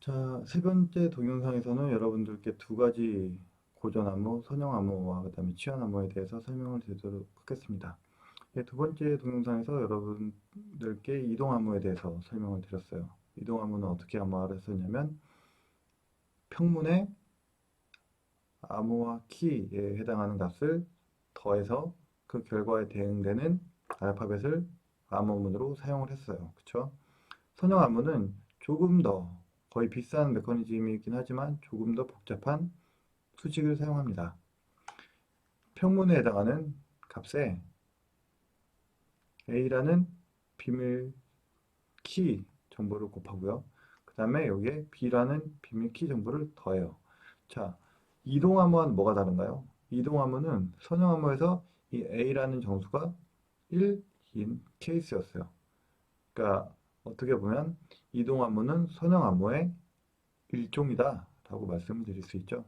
자, 세 번째 동영상에서는 여러분들께 두 가지 고전암호, 선형암호와 그다음에 치환암호에 대해서 설명을 드리도록 하겠습니다. 두 번째 동영상에서 여러분들께 이동암호에 대해서 설명을 드렸어요. 이동암호는 어떻게 암호화를 했었냐면 평문의 암호화 키에 해당하는 값을 더해서 그 결과에 대응되는 알파벳을 암호문으로 사용을 했어요. 그쵸? 선형암호는 조금 더 거의 비싼 메커니즘이긴 하지만 조금 더 복잡한 수식을 사용합니다. 평문에 해당하는 값에 A라는 비밀 키 정보를 곱하고요. 그 다음에 여기에 B라는 비밀 키 정보를 더해요. 자, 이동암호와는 뭐가 다른가요? 이동암호는 선형암호에서 이 A라는 정수가 1인 케이스였어요. 그러니까 어떻게 보면 이동암호는 선형암호의 일종이다 라고 말씀을 드릴 수 있죠.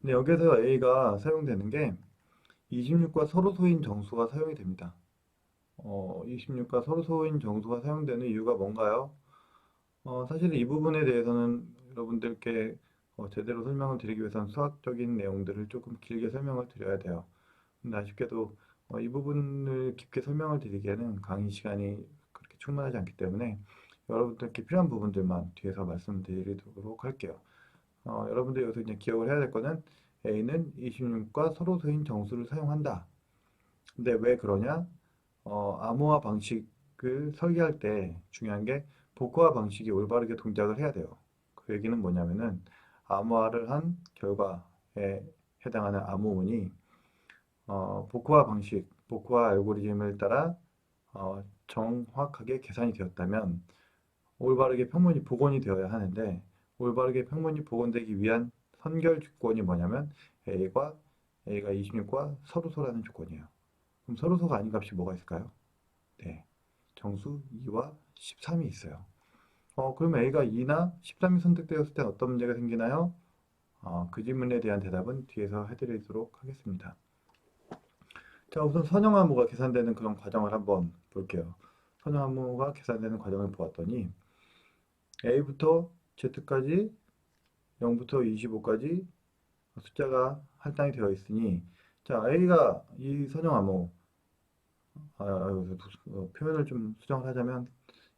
근데 여기서 A가 사용되는 게 26과 서로소인 정수가 사용이 됩니다. 26과 서로소인 정수가 사용되는 이유가 뭔가요? 사실 이 부분에 대해서는 여러분들께 제대로 설명을 드리기 위해서는 수학적인 내용들을 조금 길게 설명을 드려야 돼요. 근데 아쉽게도 이 부분을 깊게 설명을 드리기에는 강의 시간이 그렇게 충분하지 않기 때문에 여러분들께 필요한 부분들만 뒤에서 말씀드리도록 할게요. 여러분들 여기서 이제 기억을 해야 될 거는 A는 26과 서로소인 정수를 사용한다. 근데 왜 그러냐? 암호화 방식을 설계할 때 중요한 게 복호화 방식이 올바르게 동작을 해야 돼요. 그 얘기는 뭐냐면은 암호화를 한 결과에 해당하는 암호문이 복호화 방식, 복호화 알고리즘을 따라 정확하게 계산이 되었다면 올바르게 평문이 복원이 되어야 하는데 올바르게 평문이 복원되기 위한 선결 조건이 뭐냐면 A가 26과 서로소라는 조건이에요. 그럼 서로소가 아닌 값이 뭐가 있을까요? 네, 정수 2와 13이 있어요. 그럼 A가 2나 13이 선택되었을 때 어떤 문제가 생기나요? 그 질문에 대한 대답은 뒤에서 해드리도록 하겠습니다. 자, 우선 선형암호가 계산되는 그런 과정을 한번 볼게요. 선형암호가 계산되는 과정을 보았더니 A부터 Z까지 0부터 25까지 숫자가 할당이 되어 있으니 자, A가 이 선형암호 표현을 좀 수정을 하자면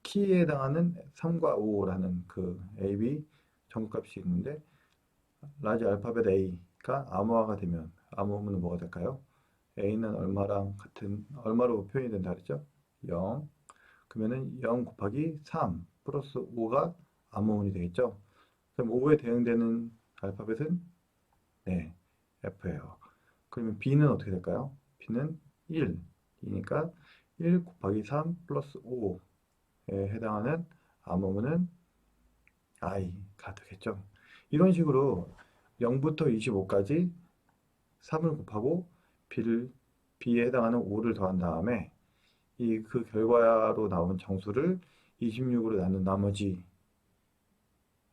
키에 해당하는 3과 5라는 그 AB 정값이 있는데 라지 알파벳 A가 암호화가 되면 암호문은 뭐가 될까요? A는 얼마랑 같은 얼마로 표현이 된다 그랬죠? 0. 그러면은 0 곱하기 3 플러스 5가 암호문이 되겠죠? 그럼 5에 대응되는 알파벳은 네, F예요. 그러면 B는 어떻게 될까요? B는 1. 이니까 1 곱하기 3 플러스 5에 해당하는 암호문은 I가 되겠죠. 이런 식으로 0부터 25까지 3을 곱하고 B에 해당하는 5를 더한 다음에 그 결과로 나온 정수를 26으로 나눈 나머지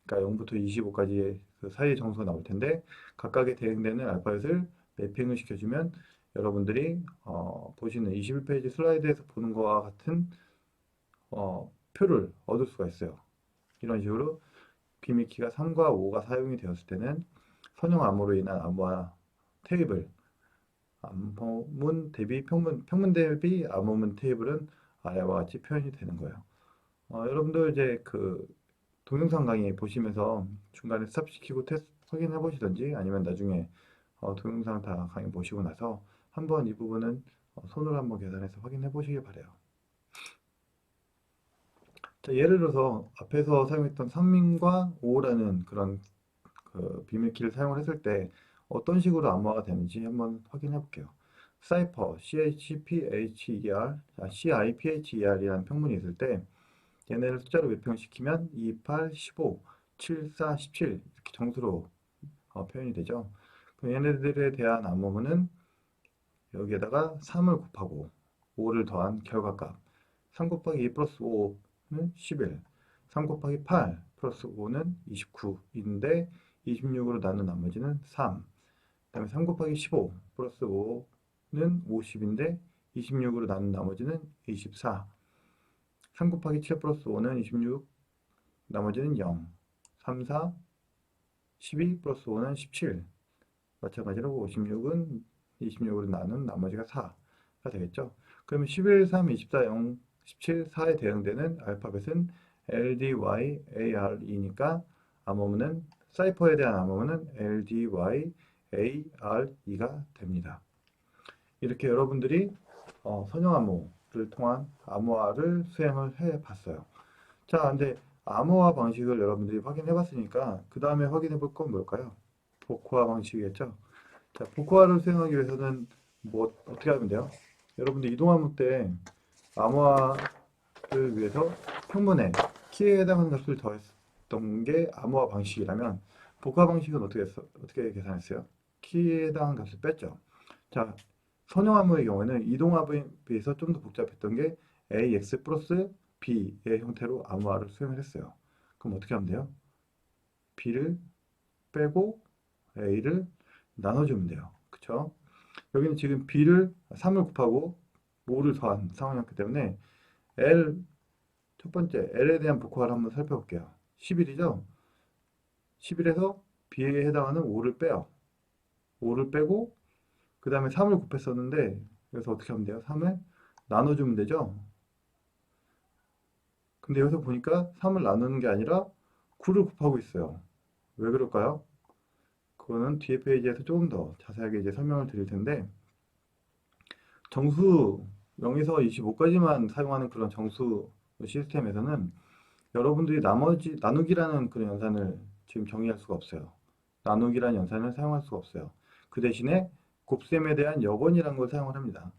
그러니까 0부터 25까지의 그 사이의 정수가 나올 텐데 각각에 대응되는 알파벳을 매핑을 시켜주면 여러분들이 보시는 21페이지 슬라이드에서 보는 것과 같은 표를 얻을 수가 있어요. 이런 식으로 비밀키가 3과 5가 사용이 되었을 때는 선형 암호로 인한 암호화 테이블, 암호문 대비 평문 대비 암호문 테이블은 아래와 같이 표현이 되는 거예요. 여러분들 이제 그 동영상 강의 보시면서 중간에 스탑시키고 테스트 확인해 보시던지 아니면 나중에 동영상 다 강의 보시고 나서 한번 이 부분은 손으로 한번 계산해서 확인해 보시길 바래요. 자, 예를 들어서 앞에서 사용했던 3인과 5라는 그런 그 비밀키를 사용을 했을 때 어떤 식으로 암호화가 되는지 한번 확인해 볼게요. 사이퍼, CIPHER이라는 평문이 있을 때 얘네를 숫자로 매표시키면 2, 8, 15, 7, 4, 17 이렇게 정수로 표현이 되죠. 그럼 얘네들에 대한 암호문은 여기에다가 3을 곱하고 5를 더한 결과값 3 곱하기 2 플러스 5는 11 3 곱하기 8 플러스 5는 29인데 26으로 나눈 나머지는 3 그 다음에 3 곱하기 15 플러스 5는 50인데 26으로 나눈 나머지는 24 3 곱하기 7 플러스 5는 26 나머지는 0, 3, 4, 12 플러스 5는 17. 마찬가지로 26으로 나눈 나머지가 4가 되겠죠. 그러면 11, 3, 24, 0, 17, 4에 대응되는 알파벳은 L, D, Y, A, R, E니까 암호문은 사이퍼에 대한 암호문은 L, D, Y, A, R, E가 됩니다. 이렇게 여러분들이 선형 암호를 통한 암호화를 수행을 해 봤어요. 자, 근데 암호화 방식을 여러분들이 확인해 봤으니까 그 다음에 확인해 볼 건 뭘까요? 복호화 방식이겠죠. 자, 복호화를 수행하기 위해서는 뭐 어떻게 하면 돼요? 여러분들 이동암호 때 암호화를 위해서 평문에 키에 해당하는 값을 더했던 게 암호화 방식이라면 복호화 방식은 어떻게 계산했어요? 키에 해당하는 값을 뺐죠. 자, 선형암호의 경우에는 이동암호에 비해서 좀 더 복잡했던 게 ax 플러스 b의 형태로 암호화를 수행을 했어요. 그럼 어떻게 하면 돼요? b를 빼고 a를 나눠주면 돼요. 그쵸? 여기는 지금 b를 3을 곱하고 5를 더한 상황이었기 때문에 L 첫 번째 L에 대한 복호화를 한번 살펴볼게요. 11이죠? 11에서 b에 해당하는 5를 빼요. 5를 빼고 그 다음에 3을 곱했었는데 여기서 어떻게 하면 돼요? 3을 나눠주면 되죠? 근데 여기서 보니까 3을 나누는 게 아니라 9를 곱하고 있어요. 왜 그럴까요? 그거는 뒤에 페이지에서 조금 더 자세하게 이제 설명을 드릴 텐데 정수 0에서 25까지만 사용하는 그런 정수 시스템에서는 여러분들이 나머지 나누기라는 그런 연산을 지금 정의할 수가 없어요. 나누기라는 연산을 사용할 수가 없어요. 그 대신에 곱셈에 대한 역원이라는 걸 사용을 합니다.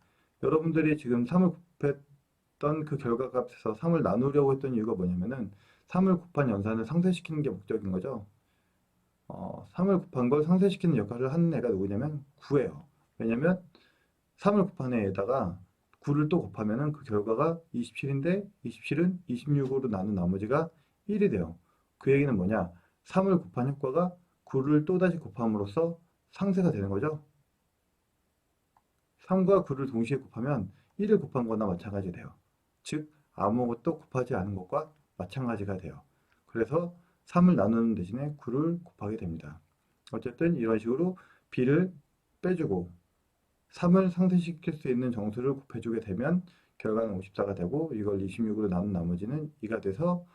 여러분들이 지금 3을 곱했던 그 결과값에서 3을 나누려고 했던 이유가 뭐냐면은 3을 곱한 연산을 상쇄시키는 게 목적인 거죠. 3을 곱한 걸 상쇄시키는 역할을 하는 애가 누구냐면 9예요. 왜냐면 3을 곱한 애에다가 9를 또 곱하면은 그 결과가 27인데 27은 26으로 나눈 나머지가 1이 돼요. 그 얘기는 뭐냐? 3을 곱한 효과가 9를 또다시 곱함으로써 상쇄가 되는 거죠. 3과 9를 동시에 곱하면 1을 곱한 거나 마찬가지 돼요. 즉 아무것도 곱하지 않은 것과 마찬가지가 돼요. 그래서 3을 나누는 대신에 9를 곱하게 됩니다. 어쨌든 이런 식으로 b를 빼주고 3을 상쇄시킬 수 있는 정수를 곱해주게 되면 결과는 54가 되고 이걸 26으로 나눈 나머지는 2가 돼서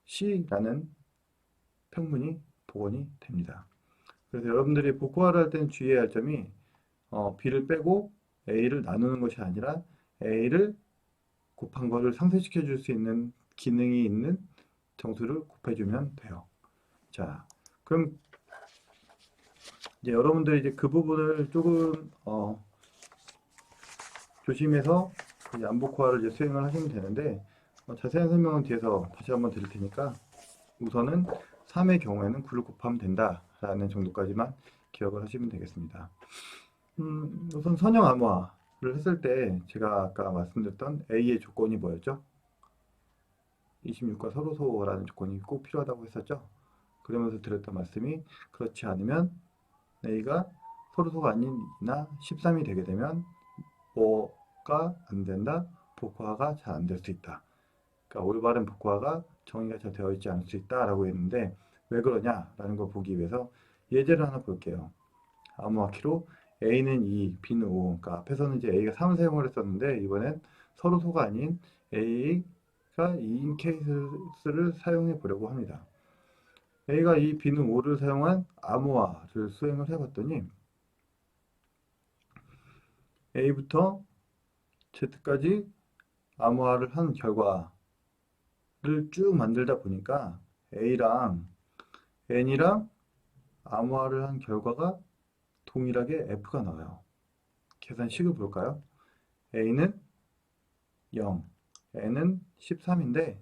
C라는 평문이 복원이 됩니다. 그래서 여러분들이 복호화를 할 때는 주의해야 할 점이 B를 빼고 A를 나누는 것이 아니라 A를 곱한 거를 상쇄시켜 줄 수 있는 기능이 있는 정수를 곱해주면 돼요. 자, 그럼 이제 여러분들이 이제 그 부분을 조금 조심해서 양복화를 이제 수행을 하시면 되는데 자세한 설명은 뒤에서 다시 한번 드릴 테니까 우선은 3의 경우에는 9를 곱하면 된다라는 정도까지만 기억을 하시면 되겠습니다. 우선 선형 암호화를 했을 때 제가 아까 말씀드렸던 A의 조건이 뭐였죠? 26과 서로소라는 조건이 꼭 필요하다고 했었죠? 그러면서 드렸던 말씀이 그렇지 않으면 A가 서로소가 아닌 2나 13이 되게 되면 뭐가 안 된다? 복화가 잘 안 될 수 있다. 그러니까 올바른 복화가 정의가 잘 되어 있지 않을 수 있다라고 했는데 왜 그러냐라는 걸 보기 위해서 예제를 하나 볼게요. 암호화키로 A는 2, B는 5. 그러니까 앞에서는 이제 A가 3을 사용을 했었는데 이번엔 서로소가 아닌 A가 2인 케이스를 사용해 보려고 합니다. A가 2, B는 5를 사용한 암호화를 수행을 해봤더니 A부터 Z까지 암호화를 한 결과를 쭉 만들다 보니까 A랑 N이랑 암호화를 한 결과가 동일하게 F가 나와요. 계산식을 볼까요? A는 0, N은 13인데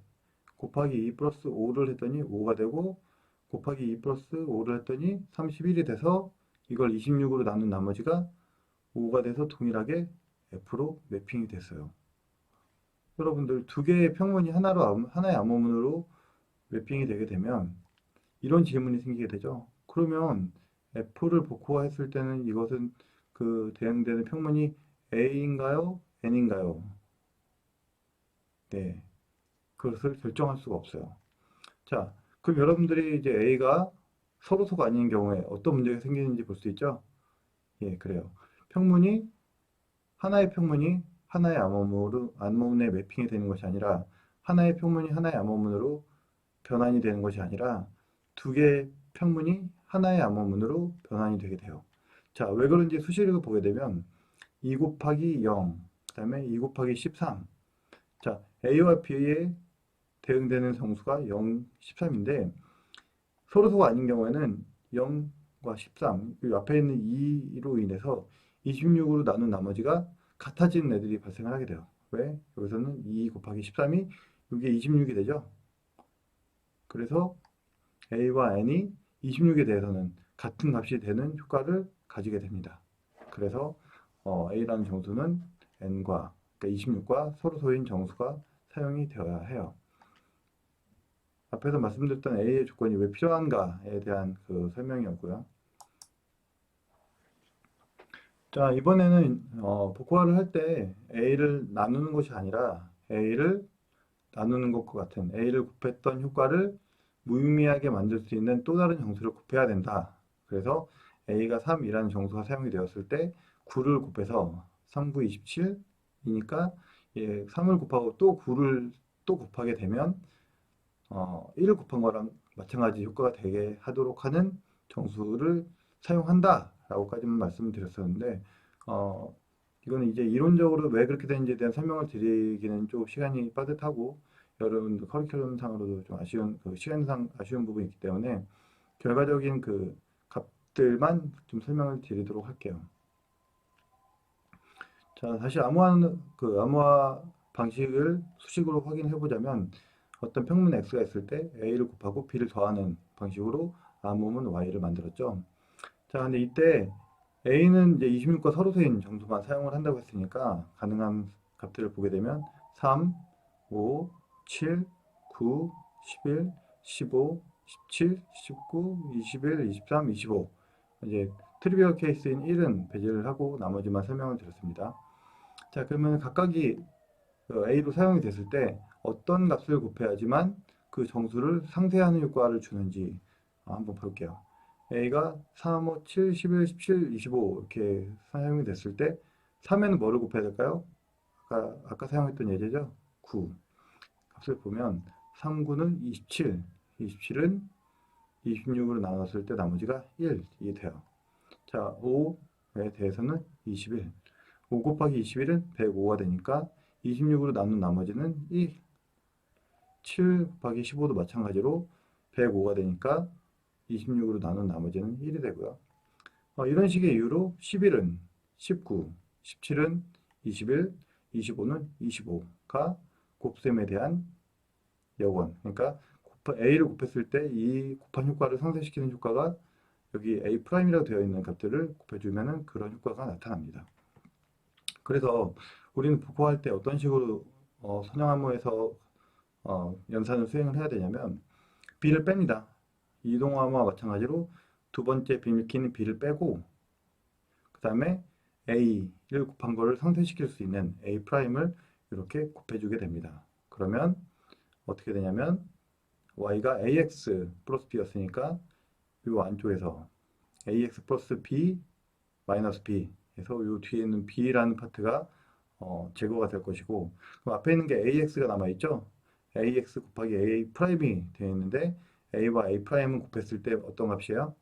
곱하기 2 플러스 5를 했더니 5가 되고 곱하기 2 플러스 5를 했더니 31이 돼서 이걸 26으로 나눈 나머지가 5가 돼서 동일하게 F로 매핑이 됐어요. 여러분들 두 개의 평문이 하나의 암호문으로 매핑이 되게 되면 이런 질문이 생기게 되죠. 그러면 F를 복호화했을 때는 이것은 그 대응되는 평문이 A인가요? N인가요? 네, 그것을 결정할 수가 없어요. 자, 그럼 여러분들이 이제 A가 서로소가 아닌 경우에 어떤 문제가 생기는지 볼 수 있죠? 예, 그래요. 평문이, 하나의 평문이 하나의 암호문에 매핑이 되는 것이 아니라, 하나의 평문이 하나의 암호문으로 변환이 되는 것이 아니라, 두 개의 평문이 하나의 암호문으로 변환이 되게 돼요. 자, 왜 그런지 수식을 보게 되면, 2 곱하기 0, 그 다음에 2 곱하기 13. 자, A와 B에 대응되는 정수가 0, 13인데, 서로소가 아닌 경우에는 0과 13, 그 앞에 있는 2로 인해서 26으로 나눈 나머지가 같아지는 애들이 발생을 하게 돼요. 왜? 여기서는 2 곱하기 13이 이게 26이 되죠. 그래서 A와 N이 26에 대해서는 같은 값이 되는 효과를 가지게 됩니다. 그래서 A라는 정수는 N과, 그러니까 26과 서로소인 정수가 사용이 되어야 해요. 앞에서 말씀드렸던 A의 조건이 왜 필요한가에 대한 그 설명이었고요. 자, 이번에는 복구화를 할 때 A를 나누는 것이 아니라 A를 나누는 것과 같은 A를 곱했던 효과를 무의미하게 만들 수 있는 또 다른 정수를 곱해야 된다. 그래서 A가 3이라는 정수가 사용이 되었을 때 9를 곱해서 3, 9, 27이니까 3을 곱하고 또 9를 또 곱하게 되면 1을 곱한 거랑 마찬가지 효과가 되게 하도록 하는 정수를 사용한다 라고까지만 말씀을 드렸었는데 어, 이거는 이제 이론적으로 왜 그렇게 되는지에 대한 설명을 드리기는 좀 시간이 빠듯하고 여러분들 커리큘럼 상으로도 좀 아쉬운 시간상 아쉬운 부분이 있기 때문에 결과적인 그 값들만 좀 설명을 드리도록 할게요. 자, 다시 암호화 방식을 수식으로 확인해 보자면 어떤 평문 x가 있을 때 a를 곱하고 b를 더하는 방식으로 암호문 y를 만들었죠. 자, 근데 이때 a는 이제 26과 서로세인 정도만 사용을 한다고 했으니까 가능한 값들을 보게 되면 3, 5, 7, 9, 11, 15, 17, 19, 21, 23, 25. 이제 트리비얼 케이스인 1은 배제를 하고 나머지만 설명을 드렸습니다. 자, 그러면 각각이 A로 사용이 됐을 때 어떤 값을 곱해야지만 그 정수를 상쇄하는 효과를 주는지 한번 볼게요. A가 3, 5, 7, 11, 17, 25 이렇게 사용이 됐을 때 3에는 뭐를 곱해야 될까요? 아까 사용했던 예제죠? 9. 값을 보면 3, 9는 27, 27은 26으로 나눴을 때 나머지가 1이 돼요. 자, 5에 대해서는 21. 5 곱하기 21은 105가 되니까 26으로 나눈 나머지는 1. 7 곱하기 15도 마찬가지로 105가 되니까 26으로 나눈 나머지는 1이 되고요. 이런 식의 이유로 11은 19, 17은 21, 25는 25가 곱셈에 대한 여건. 그러니까 A를 곱했을 때 이 곱한 효과를 상쇄시키는 효과가 여기 A'이라고 되어 있는 값들을 곱해주면 그런 효과가 나타납니다. 그래서 우리는 복구할 때 어떤 식으로 선형암호에서 연산을 수행을 해야 되냐면 B를 뺍니다. 이동암호와 마찬가지로 두 번째 비밀키는 B를 빼고 그 다음에 A를 곱한 거를 상쇄시킬 수 있는 A'을 이렇게 곱해주게 됩니다. 그러면 어떻게 되냐면 Y가 AX 플러스 B였으니까 이 안쪽에서 AX 플러스 B 마이너스 B 해서 이 뒤에 있는 B라는 파트가 제거가 될 것이고 그럼 앞에 있는 게 AX가 남아있죠? AX 곱하기 A 프라임이 되어 있는데 A와 A 프라임은 곱했을 때 어떤 값이에요?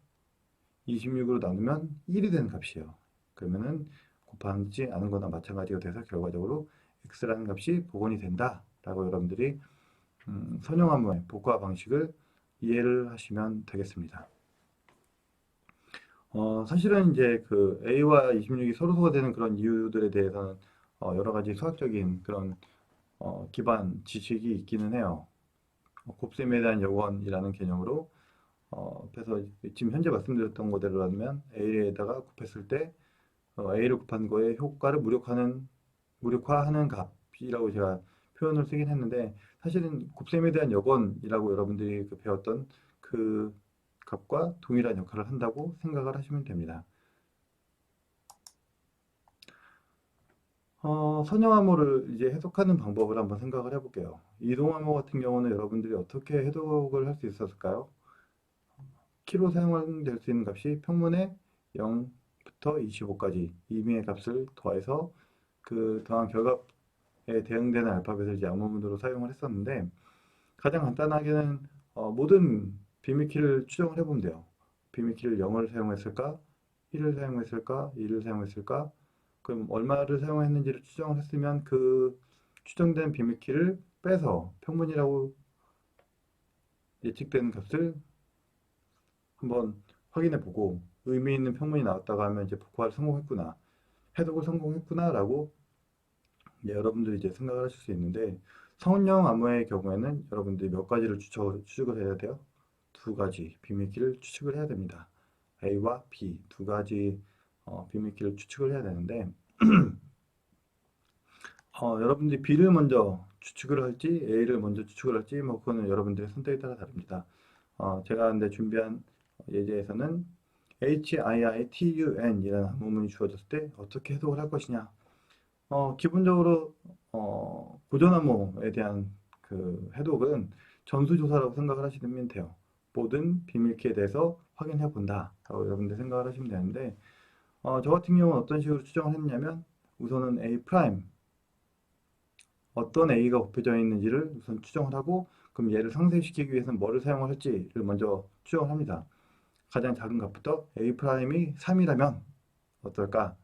26으로 나누면 1이 되는 값이에요. 그러면은 곱하지 않은 거나 마찬가지가 돼서 결과적으로 X라는 값이 복원이 된다 라고 여러분들이 선형암호의 복화 방식을 이해를 하시면 되겠습니다. 사실은 이제 그 A와 26이 서로소가 되는 그런 이유들에 대해서는 여러 가지 수학적인 그런 기반 지식이 있기는 해요. 곱셈에 대한 여건이라는 개념으로 그래서 지금 현재 말씀드렸던 거대로라면 A에다가 곱했을 때 A를 곱한 거에 효과를 무력화하는 값이라고 제가 표현을 쓰긴 했는데 사실은 곱셈에 대한 여건이라고 여러분들이 배웠던 그 값과 동일한 역할을 한다고 생각을 하시면 됩니다. 선형암호를 이제 해석하는 방법을 한번 생각을 해볼게요. 이동암호 같은 경우는 여러분들이 어떻게 해석을 할 수 있었을까요? 키로 사용될 수 있는 값이 평문의 0부터 25까지 임의의 값을 더해서 그 더한 결과에 대응되는 알파벳을 이제 암호문으로 사용을 했었는데 가장 간단하게는 모든 비밀키를 추정을 해보면 돼요. 비밀키를 0을 사용했을까? 1을 사용했을까? 2를 사용했을까? 그럼 얼마를 사용했는지를 추정을 했으면 그 추정된 비밀키를 빼서 평문이라고 예측되는 값을 한번 확인해 보고 의미 있는 평문이 나왔다고 하면 이제 복화를 성공했구나, 해독을 성공했구나 라고 여러분들이 이제 생각을 하실 수 있는데 성운영 암호의 경우에는 여러분들이 몇 가지를 추측을 해야 돼요? 두 가지 비밀키를 추측을 해야 됩니다. A와 B 두 가지 비밀키를 추측을 해야 되는데 여러분들이 B를 먼저 추측을 할지 A를 먼저 추측을 할지 뭐 그거는 여러분들의 선택에 따라 다릅니다. 제가 근데 준비한 예제에서는 HIITUN이라는 한문문이 주어졌을 때 어떻게 해석을 할 것이냐. 기본적으로 고전암호에 대한 그 해독은 전수조사라고 생각을 하시면 돼요. 모든 비밀키에 대해서 확인해 본다 라고 여러분들 생각을 하시면 되는데 저 같은 경우는 어떤 식으로 추정을 했냐면 우선은 A 프라임 어떤 A가 곱해져 있는지를 우선 추정을 하고 그럼 얘를 상쇄시키기 위해서는 뭐를 사용을 할지를 먼저 추정을 합니다. 가장 작은 값부터 A 프라임이 3이라면 어떨까?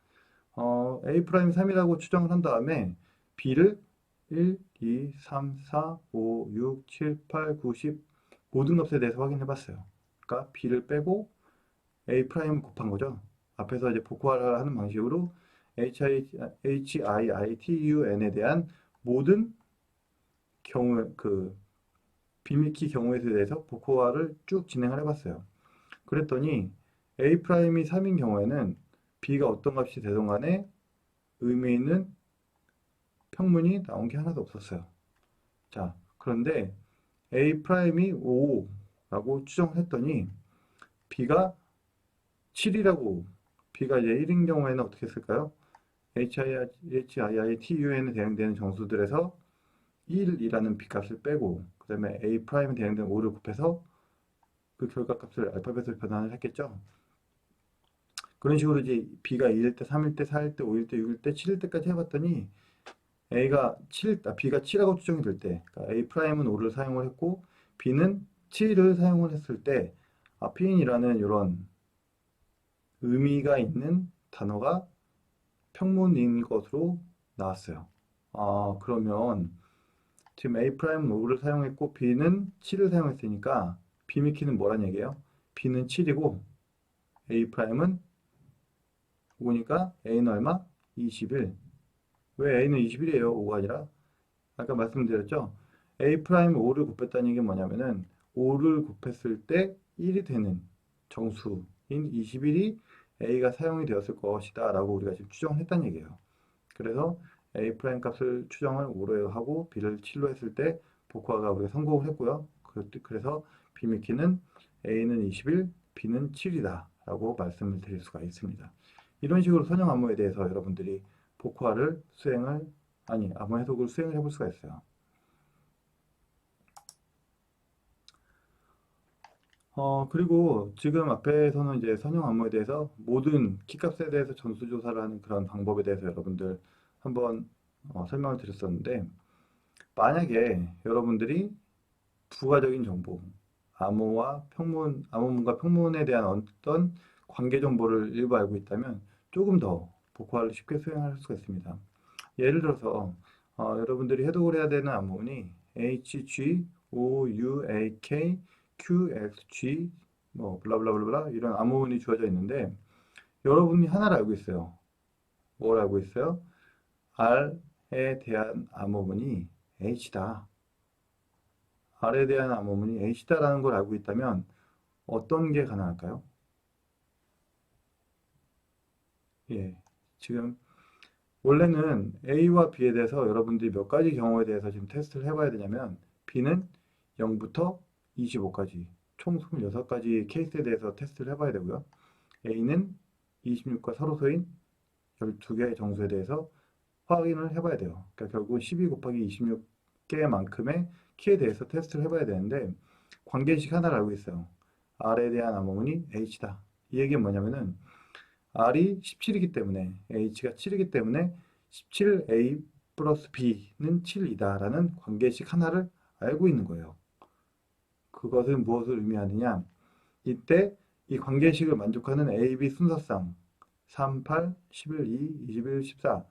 A 프라임 3이라고 추정을 한 다음에 B를 1, 2, 3, 4, 5, 6, 7, 8, 9, 10 모든 값에 대해서 확인해 봤어요. 그러니까 B를 빼고 A 프라임 곱한 거죠. 앞에서 이제 복호화를 하는 방식으로 HIITUN에 대한 모든 경우 그 비밀키 경우에 대해서 복호화를 쭉 진행을 해봤어요. 그랬더니 A 프라임이 3인 경우에는 B가 어떤 값이 되던 간에 의미 있는 평문이 나온 게 하나도 없었어요. 자, 그런데 A 프라임이 5라고 추정을 했더니 B가 7이라고 B가 이제 1인 경우에는 어떻게 했을까요? HIITUN에 대응되는 정수들에서 1이라는 B값을 빼고 그 다음에 A 프라임에 대응되는 5를 곱해서 그 결과값을 알파벳으로 변환을 했겠죠. 그런 식으로 이제 B가 2일 때, 3일 때, 4일 때, 5일 때, 6일 때, 7일 때까지 해봤더니 B가 7하고 추정이 될 때, 그러니까 A 프라임은 5를 사용을 했고 B는 7을 사용을 했을 때, P인이라는 이런 의미가 있는 단어가 평문인 것으로 나왔어요. 그러면 지금 A 프라임은 5를 사용했고 B는 7을 사용했으니까 B미키는 뭐란 얘기예요? B는 7이고 A 프라임은 5니까 A는 얼마? 21. 왜 A는 21이에요? 5가 아니라? 아까 말씀드렸죠? A 프라임 5를 곱했다는 게 뭐냐면은 5를 곱했을 때 1이 되는 정수인 21이 A가 사용이 되었을 것이다 라고 우리가 지금 추정을 했다는 얘기예요. 그래서 A 프라임 값을 추정을 5로 하고 B를 7로 했을 때 복화가 우리가 성공을 했고요. 그래서 B미키는 A는 21, B는 7이다 라고 말씀을 드릴 수가 있습니다. 이런 식으로 선형 암호에 대해서 여러분들이 복화를 암호 해석을 수행을 해볼 수가 있어요. 그리고 지금 앞에서는 이제 선형 암호에 대해서 모든 키값에 대해서 전수조사를 하는 그런 방법에 대해서 여러분들 한번 설명을 드렸었는데 만약에 여러분들이 부가적인 정보, 암호문과 평문에 대한 어떤 관계 정보를 일부 알고 있다면 조금 더 복화를 쉽게 수행할 수가 있습니다. 예를 들어서 여러분들이 해독을 해야 되는 암호문이 HG, OUAK, QXG 뭐 블라블라블라 이런 암호문이 주어져 있는데 여러분이 하나를 알고 있어요. 뭘 알고 있어요? R에 대한 암호문이 H다. R에 대한 암호문이 H다라는 걸 알고 있다면 어떤 게 가능할까요? 예, 지금 원래는 A와 B에 대해서 여러분들이 몇 가지 경우에 대해서 지금 테스트를 해봐야 되냐면 B는 0부터 25까지 총 26가지 케이스에 대해서 테스트를 해봐야 되고요. A는 26과 서로소인 12개의 정수에 대해서 확인을 해봐야 돼요. 그러니까 결국 12 곱하기 26개만큼의 키에 대해서 테스트를 해봐야 되는데 관계식 하나를 알고 있어요. R에 대한 암호문이 H다. 이 얘기는 뭐냐면은 R이 17이기 때문에 H가 7이기 때문에 17A 플러스 B는 7이다 라는 관계식 하나를 알고 있는 거예요. 그것은 무엇을 의미하느냐? 이때 이 관계식을 만족하는 A, B 순서상 3, 8, 11, 2, 21, 14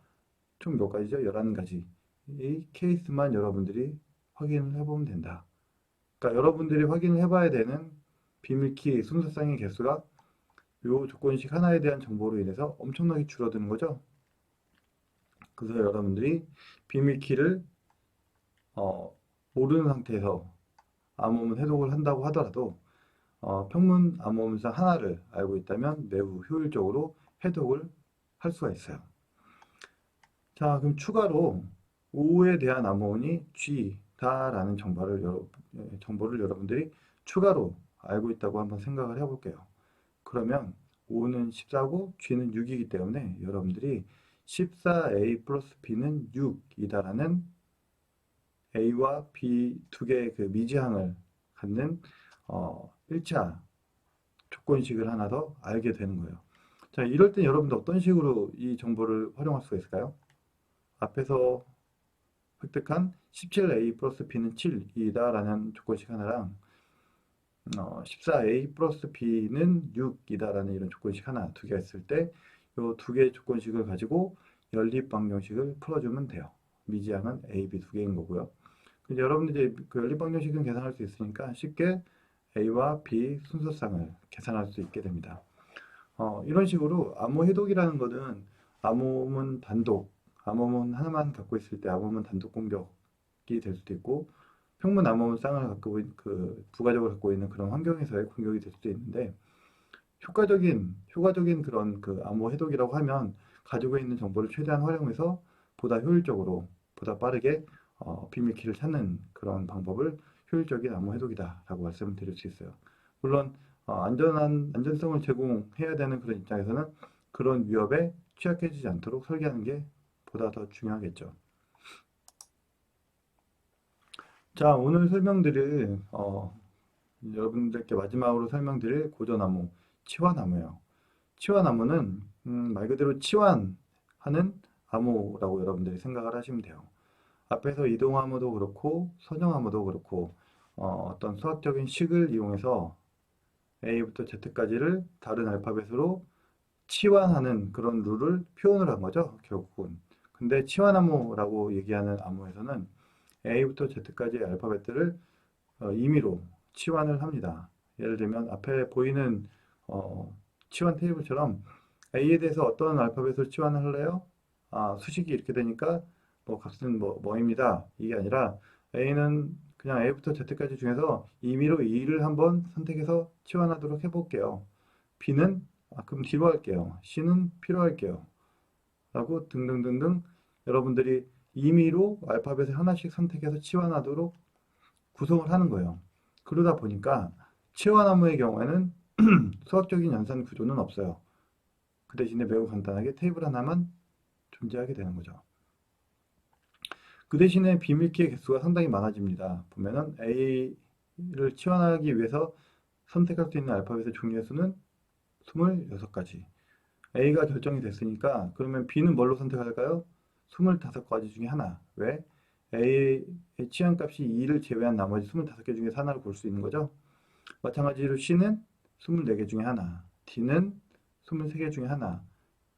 총 몇 가지죠? 11가지. 이 케이스만 여러분들이 확인을 해보면 된다. 그러니까 여러분들이 확인을 해봐야 되는 비밀키 순서상의 개수가 이 조건식 하나에 대한 정보로 인해서 엄청나게 줄어드는 거죠. 그래서 여러분들이 비밀키를 모르는 상태에서 암호문 해독을 한다고 하더라도 평문 암호문상 하나를 알고 있다면 매우 효율적으로 해독을 할 수가 있어요. 자, 그럼 추가로 5에 대한 암호문이 G다라는 정보를 여러분들이 추가로 알고 있다고 한번 생각을 해볼게요. 그러면 5는 14고 G는 6이기 때문에 여러분들이 14A 플러스 B는 6이다라는 A와 B 두 개의 그 미지항을 갖는 1차 조건식을 하나 더 알게 되는 거예요. 자, 이럴 땐 여러분들 어떤 식으로 이 정보를 활용할 수가 있을까요? 앞에서 획득한 17A 플러스 B는 7이다라는 조건식 하나랑 14A 플러스 B는 6이다라는 이런 조건식 하나 두 개가 있을 때 이 두 개의 조건식을 가지고 연립방정식을 풀어주면 돼요. 미지항은 A, B 두 개인 거고요. 근데 여러분들이 그 연립방정식은 계산할 수 있으니까 쉽게 A와 B 순서상을 계산할 수 있게 됩니다. 이런 식으로 암호 해독이라는 것은 암호문 단독, 암호문 하나만 갖고 있을 때 암호문 단독 공격이 될 수도 있고 평문 암호문 쌍을 갖고 부가적으로 갖고 있는 그런 환경에서의 공격이 될 수도 있는데 효과적인 그런 그 암호 해독이라고 하면 가지고 있는 정보를 최대한 활용해서 보다 효율적으로, 보다 빠르게 비밀키를 찾는 그런 방법을 효율적인 암호 해독이다라고 말씀을 드릴 수 있어요. 물론 안전성을 제공해야 되는 그런 입장에서는 그런 위협에 취약해지지 않도록 설계하는 게 보다 더 중요하겠죠. 자, 오늘 설명드릴 여러분들께 마지막으로 설명드릴 고전암호 치환암호예요. 치환암호는 말 그대로 치환하는 암호라고 여러분들이 생각을 하시면 돼요. 앞에서 이동암호도 그렇고 선형암호도 그렇고 어떤 수학적인 식을 이용해서 A부터 Z까지를 다른 알파벳으로 치환하는 그런 룰을 표현을 한 거죠, 결국은. 근데 치환암호라고 얘기하는 암호에서는 A부터 Z까지의 알파벳들을 임의로 치환을 합니다. 예를 들면 앞에 보이는 치환 테이블처럼 A에 대해서 어떤 알파벳을 치환을 할래요? 수식이 이렇게 되니까 값은 뭐입니다. 이게 아니라 A는 그냥 A부터 Z까지 중에서 임의로 2를 한번 선택해서 치환하도록 해볼게요. B는 그럼 뒤로 할게요. C는 필요 할게요. 라고 등등등등 여러분들이 임의로 알파벳을 하나씩 선택해서 치환하도록 구성을 하는 거예요. 그러다 보니까 치환암호의 경우에는 수학적인 연산 구조는 없어요. 그 대신에 매우 간단하게 테이블 하나만 존재하게 되는 거죠. 그 대신에 비밀키의 개수가 상당히 많아집니다. 보면은 A를 치환하기 위해서 선택할 수 있는 알파벳의 종류의 수는 26가지. A가 결정이 됐으니까 그러면 B는 뭘로 선택할까요? 25가지 중에 하나. 왜? A의 치환값이 2를 제외한 나머지 25개 중에서 하나를 고를 수 있는 거죠. 마찬가지로 C는 24개 중에 하나, D는 23개 중에 하나,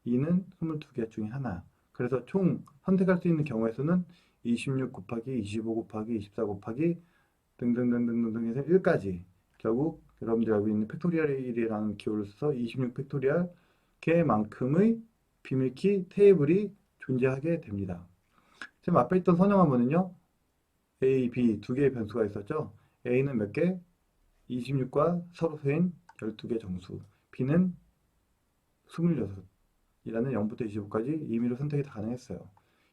E는 22개 중에 하나. 그래서 총 선택할 수 있는 경우의 수는 26 곱하기 25 곱하기 24 곱하기 등등등등등 해서 1까지 결국 여러분들이 알고 있는 팩토리얼이라는 기호를 써서 26 팩토리얼 개만큼의 비밀키 테이블이 존재하게 됩니다. 지금 앞에 있던 선형함은요 A, B 두 개의 변수가 있었죠. A는 몇 개? 26과 서로서인 12개 정수. B는 26이라는 0부터 25까지 임의로 선택이 다 가능했어요.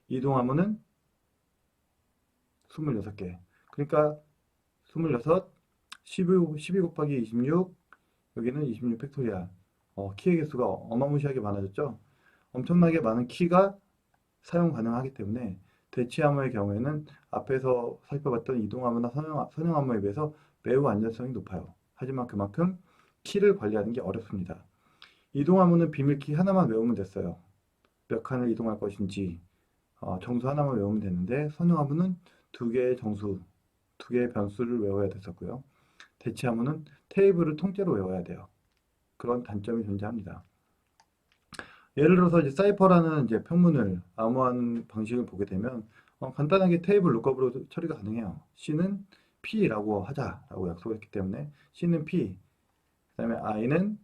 이동함은 26개. 그러니까 26, 12 곱하기 26, 여기는 26 팩토리얼. 키의 개수가 어마무시하게 많아졌죠. 엄청나게 많은 키가 사용 가능하기 때문에 대치암호의 경우에는 앞에서 살펴봤던 이동암호나 선형암호에 비해서 매우 안전성이 높아요. 하지만 그만큼 키를 관리하는 게 어렵습니다. 이동암호는 비밀키 하나만 외우면 됐어요. 몇 칸을 이동할 것인지 정수 하나만 외우면 되는데 선형암호는 두 개의 정수, 두 개의 변수를 외워야 됐었고요. 대치암호는 테이블을 통째로 외워야 돼요. 그런 단점이 존재합니다. 예를 들어서 이제 사이퍼라는 이제 평문을 암호하는 방식을 보게 되면 간단하게 테이블 룩업으로 처리가 가능해요. C는 P라고 하자라고 약속했기 때문에 C는 P, 그다음에 I는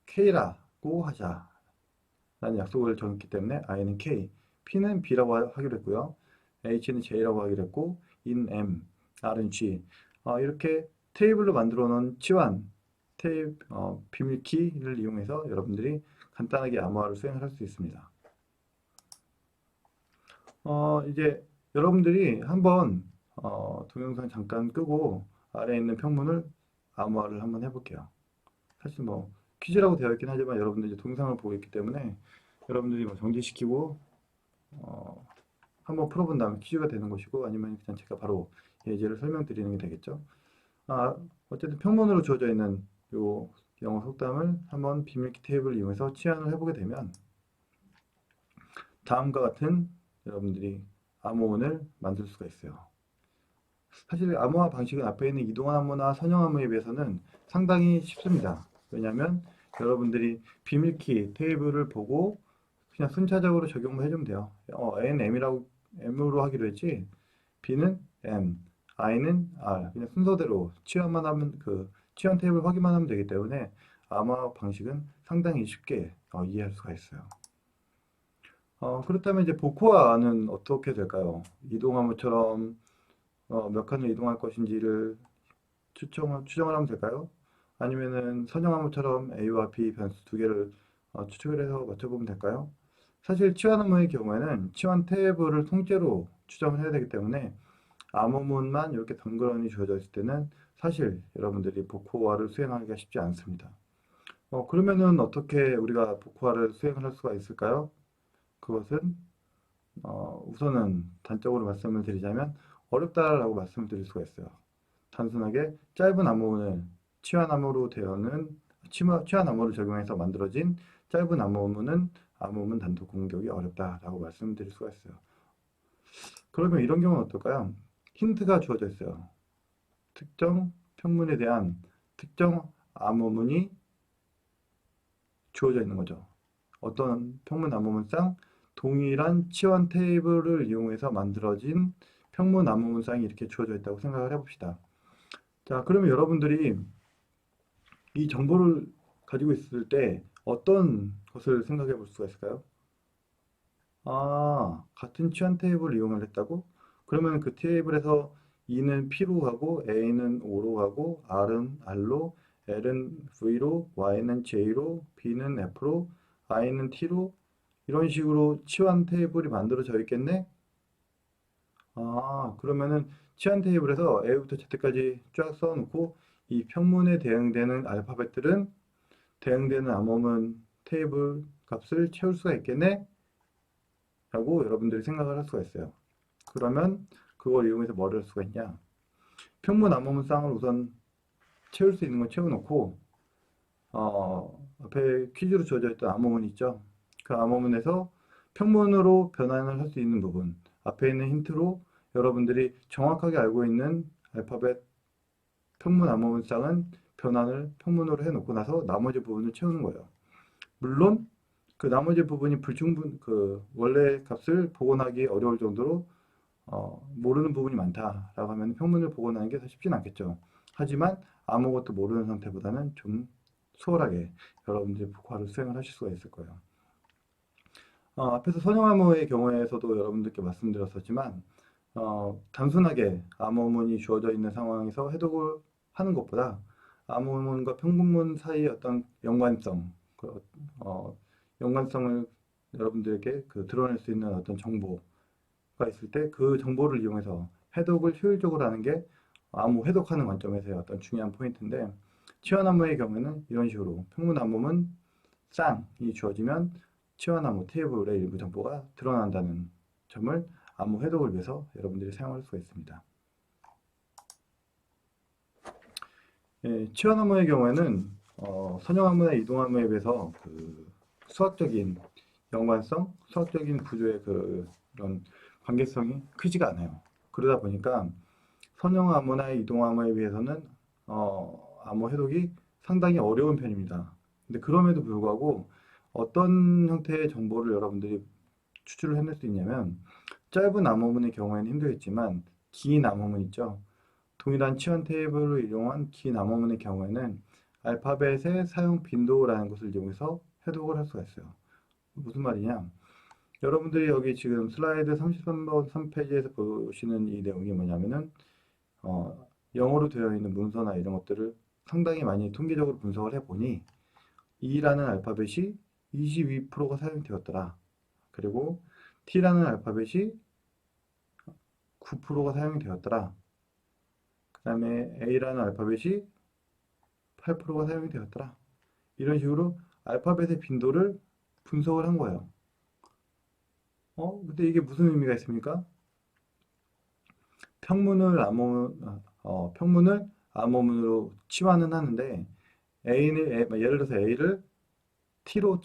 K라고 하자라는 약속을 정했기 때문에 I는 K, P는 B라고 하기로 했고요. H는 J라고 하기로 했고, E는 M, R은 G. 이렇게 테이블로 만들어 놓은 치환, 비밀키를 이용해서 여러분들이 간단하게 암호화를 수행을 할 수 있습니다. 이제 여러분들이 한번 동영상 잠깐 끄고 아래에 있는 평문을 암호화를 한번 해볼게요. 사실 뭐 퀴즈라고 되어 있긴 하지만 여러분들이 이제 동영상을 보고 있기 때문에 여러분들이 뭐 정지시키고 한번 풀어본 다음에 퀴즈가 되는 것이고 아니면 그냥 제가 바로 예제를 설명드리는 게 되겠죠. 어쨌든 평문으로 주어져 있는 요 영어 속담을 한번 비밀키 테이블을 이용해서 치환을 해보게 되면 다음과 같은 여러분들이 암호문을 만들 수가 있어요. 사실 암호화 방식은 앞에 있는 이동암호나 선형암호에 비해서는 상당히 쉽습니다. 왜냐하면 여러분들이 비밀키 테이블을 보고 그냥 순차적으로 적용만 해주면 돼요. N, M으로 하기로 했지. B는 M, I는 R. 그냥 순서대로 치환만 하면 치환 테이블 확인만 하면 되기 때문에 암호화 방식은 상당히 쉽게 이해할 수가 있어요. 그렇다면 이제 복호화는 어떻게 될까요? 이동암호처럼 몇 칸을 이동할 것인지를 추정을 하면 될까요? 아니면은 선형암호처럼 A와 B 변수 두 개를 추측을 해서 맞춰보면 될까요? 사실 치환암호의 경우에는 치환 테이블을 통째로 추정을 해야 되기 때문에 암호문만 이렇게 덩그러니 주어져 있을 때는 사실 여러분들이 복호화를 수행하기가 쉽지 않습니다. 그러면은 어떻게 우리가 복호화를 수행을 할 수가 있을까요? 그것은 우선은 단적으로 말씀을 드리자면 어렵다라고 말씀을 드릴 수가 있어요. 단순하게 짧은 암호문을 치환암호로 되어는 치환암호를 적용해서 만들어진 짧은 암호문은 암호문 단독 공격이 어렵다라고 말씀드릴 수가 있어요. 그러면 이런 경우는 어떨까요? 힌트가 주어져 있어요. 특정 평문에 대한 특정 암호문이 주어져 있는 거죠. 어떤 평문 암호문상 동일한 치환 테이블을 이용해서 만들어진 평문 암호문상이 이렇게 주어져 있다고 생각을 해봅시다. 자, 그러면 여러분들이 이 정보를 가지고 있을 때 어떤 것을 생각해 볼 수가 있을까요? 같은 치환 테이블을 이용을 했다고? 그러면 그 테이블에서 E는 P로 가고 A는 O로 가고 R은 R로 L은 V로 Y는 J로 B는 F로 I는 T로 이런 식으로 치환 테이블이 만들어져 있겠네? 그러면은 치환 테이블에서 A부터 Z까지 쫙 써놓고 이 평문에 대응되는 알파벳들은 대응되는 암호문 테이블 값을 채울 수가 있겠네? 라고 여러분들이 생각을 할 수가 있어요. 그러면 그걸 이용해서 뭘 할 수가 있냐? 평문 암호문 쌍을 우선 채울 수 있는 건 채워놓고 앞에 퀴즈로 주어져 있던 암호문 있죠? 그 암호문에서 평문으로 변환을 할 수 있는 부분 앞에 있는 힌트로 여러분들이 정확하게 알고 있는 알파벳 평문 암호문 쌍은 변환을 평문으로 해놓고 나서 나머지 부분을 채우는 거예요. 물론 그 나머지 부분이 원래 값을 복원하기 어려울 정도로 모르는 부분이 많다라고 하면 평문을 복원하는 게 쉽진 않겠죠. 하지만 아무것도 모르는 상태보다는 좀 수월하게 여러분들이 복화를 수행을 하실 수가 있을 거예요. 앞에서 선형암호의 경우에서도 여러분들께 말씀드렸었지만 단순하게 암호문이 주어져 있는 상황에서 해독을 하는 것보다 암호문과 평문문 사이의 어떤 연관성을 여러분들에게 드러낼 수 있는 어떤 정보가 있을 때 그 정보를 이용해서 해독을 효율적으로 하는 게 암호 해독하는 관점에서의 어떤 중요한 포인트인데 치환암호의 경우에는 이런 식으로 평문 암호문 쌍이 주어지면 치환암호 테이블의 일부 정보가 드러난다는 점을 암호 해독을 위해서 여러분들이 사용할 수가 있습니다. 예, 치환암호의 경우에는 선형암호나 이동암호에 비해서 그 수학적인 연관성, 수학적인 구조의 그런 관계성이 크지가 않아요. 그러다 보니까 선형암호나 이동암호에 비해서는 암호 해독이 상당히 어려운 편입니다. 근데 그럼에도 불구하고 어떤 형태의 정보를 여러분들이 추출을 해낼 수 있냐면 짧은 암호문의 경우에는 힘들겠지만 긴 암호문 있죠. 동일한 치환 테이블을 이용한 긴 암호문의 경우에는 알파벳의 사용 빈도라는 것을 이용해서 해독을 할 수가 있어요. 무슨 말이냐? 여러분들이 여기 지금 슬라이드 33번 3페이지에서 보시는 이 내용이 뭐냐면은 영어로 되어 있는 문서나 이런 것들을 상당히 많이 통계적으로 분석을 해보니 E라는 알파벳이 22%가 사용되었더라. 그리고 T라는 알파벳이 9%가 사용이 되었더라. 그 다음에 A라는 알파벳이 8%가 사용이 되었더라. 이런 식으로 알파벳의 빈도를 분석을 한 거예요. 근데 이게 무슨 의미가 있습니까? 평문을 암호문으로 치환은 하는데 예를 들어서 A를 B로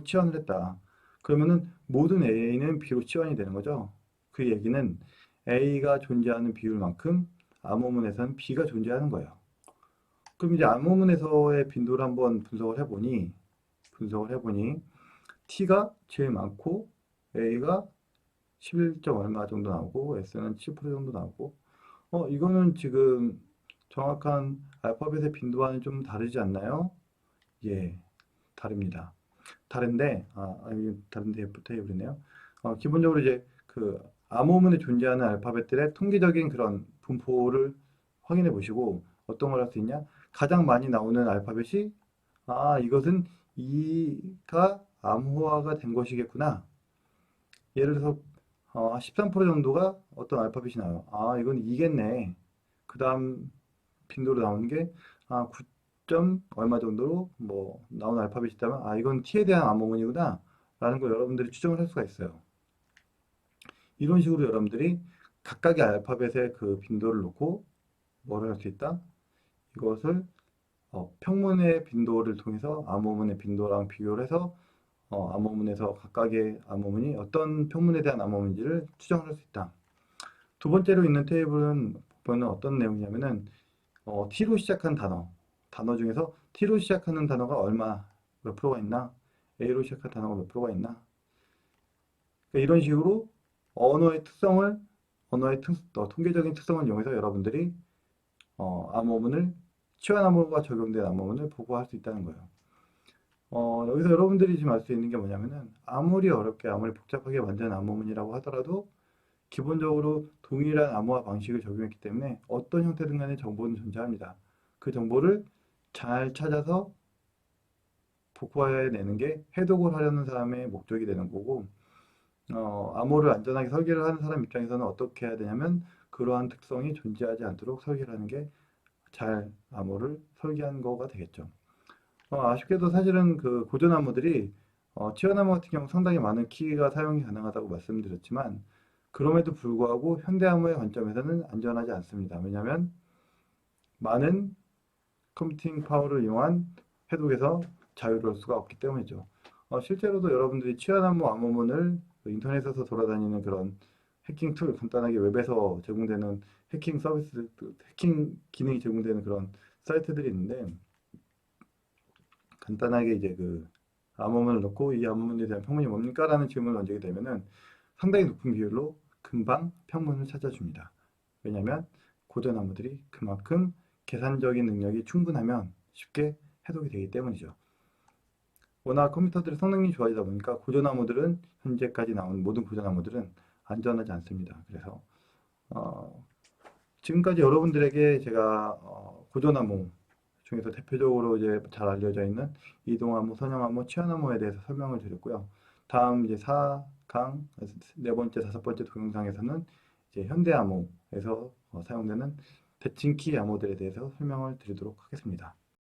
치환을 했다. 그러면은 모든 A는 B로 치환이 되는 거죠. 그 얘기는 A가 존재하는 비율만큼 암호문에서는 B가 존재하는 거예요. 그럼 이제 암호문에서의 빈도를 한번 분석을 해보니 T가 제일 많고 A가 11점 얼마 정도 나오고 S는 7% 정도 나오고 이거는 지금 정확한 알파벳의 빈도와는 좀 다르지 않나요? 예, 다릅니다. 다른데, 이게 다른 테이블이네요. 기본적으로 이제 그 암호문에 존재하는 알파벳들의 통계적인 그런 분포를 확인해 보시고 어떤 걸 할 수 있냐? 가장 많이 나오는 알파벳이 이것은 이가 암호화가 된 것이겠구나. 예를 들어서 13% 정도가 어떤 알파벳이 나와요. 이건 이겠네. 그 다음 빈도로 나오는 게 9점 얼마 정도로 뭐 나오는 알파벳이 있다면 이건 T에 대한 암호문이구나 라는 걸 여러분들이 추정을 할 수가 있어요. 이런 식으로 여러분들이 각각의 알파벳의 그 빈도를 놓고 뭐를 할 수 있다? 이것을 평문의 빈도를 통해서 암호문의 빈도랑 비교를 해서 암호문에서 각각의 암호문이 어떤 평문에 대한 암호문인지를 추정을 할 수 있다. 두 번째로 있는 테이블은 보면 어떤 내용이냐면은 T로 시작한 단어 중에서 T로 시작하는 단어가 몇 프로가 있나? A로 시작한 단어가 몇 프로가 있나? 그러니까 이런 식으로 언어의 통계적인 특성을 이용해서 여러분들이 암호문을 치환 암호가 적용된 암호문을 보고할 수 있다는 거예요. 여기서 여러분들이 지금 알 수 있는 게 뭐냐면은 아무리 복잡하게 만든 암호문이라고 하더라도 기본적으로 동일한 암호화 방식을 적용했기 때문에 어떤 형태든 간에 정보는 존재합니다. 그 정보를 잘 찾아서 복구해내는 게 해독을 하려는 사람의 목적이 되는 거고, 암호를 안전하게 설계를 하는 사람 입장에서는 어떻게 해야 되냐면 그러한 특성이 존재하지 않도록 설계를 하는 게 잘 암호를 설계한 거가 되겠죠. 아쉽게도 사실은 그 고전 암호들이 치환 암호 같은 경우 상당히 많은 키가 사용이 가능하다고 말씀드렸지만 그럼에도 불구하고 현대 암호의 관점에서는 안전하지 않습니다. 왜냐하면 많은 컴퓨팅 파워를 이용한 해독에서 자유로울 수가 없기 때문이죠. 실제로도 여러분들이 치안암호 암호문을 인터넷에서 돌아다니는 그런 해킹 툴, 간단하게 웹에서 제공되는 해킹 서비스, 해킹 기능이 제공되는 그런 사이트들이 있는데 간단하게 이제 그 암호문을 넣고 이 암호문에 대한 평문이 뭡니까? 라는 질문을 던지게 되면은 상당히 높은 비율로 금방 평문을 찾아줍니다. 왜냐하면 고전 암호들이 그만큼 계산적인 능력이 충분하면 쉽게 해독이 되기 때문이죠. 워낙 컴퓨터들의 성능이 좋아지다 보니까 고전 암호들은 현재까지 나온 모든 고전 암호들은 안전하지 않습니다. 그래서 지금까지 여러분들에게 제가 고전 암호 중에서 대표적으로 이제 잘 알려져 있는 이동암호, 선형암호, 치환암호에 대해서 설명을 드렸고요. 다음 이제 4강, 네 번째, 다섯 번째 동영상에서는 이제 현대암호에서 사용되는 대칭키 암호들에 대해서 설명을 드리도록 하겠습니다.